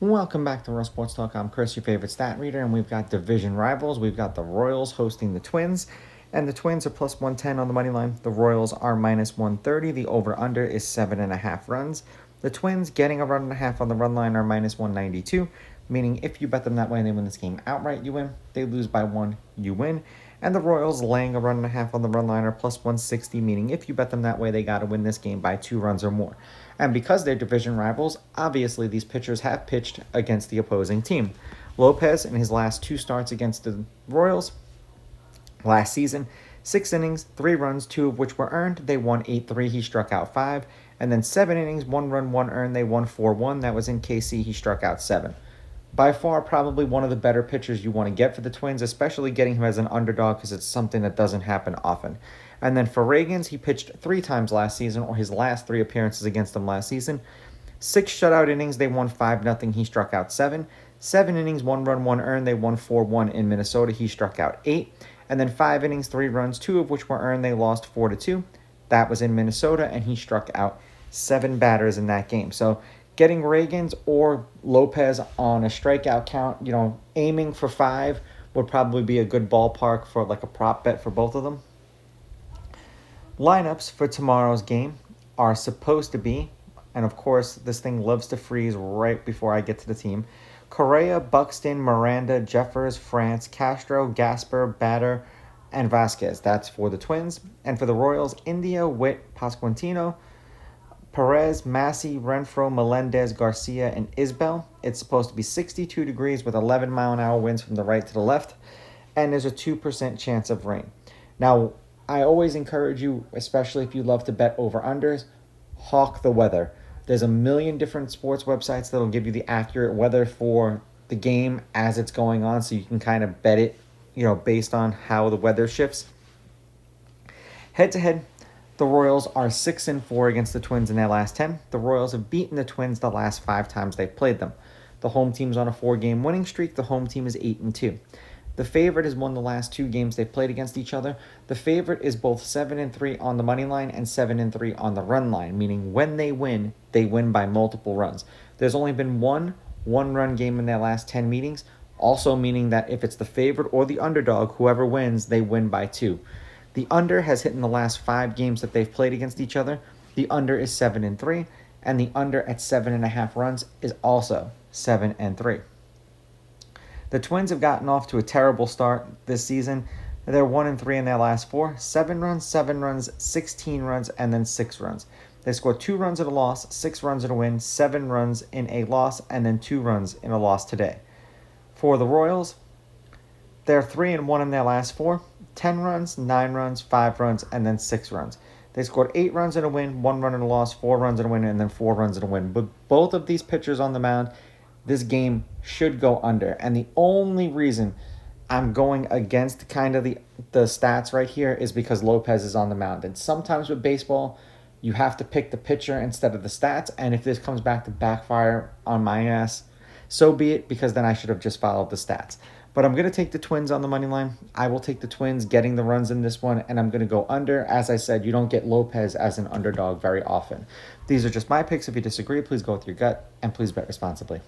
Welcome back to Real Sports Talk. I'm Chris, your favorite stat reader, and we've got division rivals. We've got the Royals hosting the Twins, and the Twins are plus 110 on the money line. The Royals are minus 130. The over-under is 7.5 runs. The Twins getting a run and a half on the run line are minus 192, meaning if you bet them that way and they win this game outright, you win. They lose by 1, you win. And the Royals laying a run and a half on the run line are plus 160, meaning if you bet them that way, they got to win this game by 2 runs or more. And because they're division rivals, obviously these pitchers have pitched against the opposing team. Lopez, in his last 2 starts against the Royals last season, 6 innings, 3 runs, 2 of which were earned. They won 8-3. He struck out 5. And then 7 innings, 1 run, 1 earned. They won 4-1. That was in KC. He struck out 7. By far, probably one of the better pitchers you want to get for the Twins, especially getting him as an underdog because it's something that doesn't happen often. And then for Ragans, he pitched 3 times last season, or his last 3 appearances against them last season. 6 shutout innings, they won 5-0. He struck out 7. 7 innings, 1 run, 1 earned. They won 4-1 in Minnesota. He struck out 8. And then 5 innings, 3 runs, 2 of which were earned. They lost 4-2. That was in Minnesota, and he struck out 7 batters in that game. So getting Ragans or Lopez on a strikeout count, aiming for 5 would probably be a good ballpark for like a prop bet for both of them. Lineups for tomorrow's game are supposed to be, and of course this thing loves to freeze right before I get to the team, Correa, Buxton, Miranda, Jeffers, France, Castro, Gasper, Batter, and Vasquez. That's for the Twins. And for the Royals, India, Witt, Pasquantino, Perez, Massey, Renfroe, Melendez, Garcia, and Isbell. It's supposed to be 62 degrees with 11-mile-an-hour winds from the right to the left, and there's a 2% chance of rain. Now, I always encourage you, especially if you love to bet over-unders, hawk the weather. There's a million different sports websites that'll give you the accurate weather for the game as it's going on, so you can kind of bet it, based on how the weather shifts. Head-to-head, the Royals are 6-4 against the Twins in their last 10. The Royals have beaten the Twins the last 5 times they've played them. The home team's on a 4-game winning streak. The home team is 8-2. The favorite has won the last 2 games they've played against each other. The favorite is both 7-3 on the money line and 7-3 on the run line, meaning when they win by multiple runs. There's only been one one-run game in their last 10 meetings, also meaning that if it's the favorite or the underdog, whoever wins, they win by 2. The under has hit in the last 5 games that they've played against each other. The under is 7-3, and the under at 7.5 runs is also 7-3. The Twins have gotten off to a terrible start this season. They're 1-3 in their last 4. 7 runs, 7 runs, 16 runs, and then 6 runs. They scored 2 runs in a loss, 6 runs in a win, 7 runs in a loss, and then 2 runs in a loss today. For the Royals, they're 3-1 in their last 4. 10 runs, 9 runs, 5 runs, and then 6 runs. They scored 8 runs in a win, 1 run in a loss, 4 runs in a win, and then 4 runs in a win. But both of these pitchers on the mound, this game should go under. And the only reason I'm going against kind of the stats right here is because Lopez is on the mound. And sometimes with baseball, you have to pick the pitcher instead of the stats. And if this comes back to backfire on my ass, so be it, because then I should have just followed the stats. But I'm going to take the Twins on the money line. I will take the Twins getting the runs in this one, and I'm going to go under. As I said, you don't get Lopez as an underdog very often. These are just my picks. If you disagree, please go with your gut, and please bet responsibly.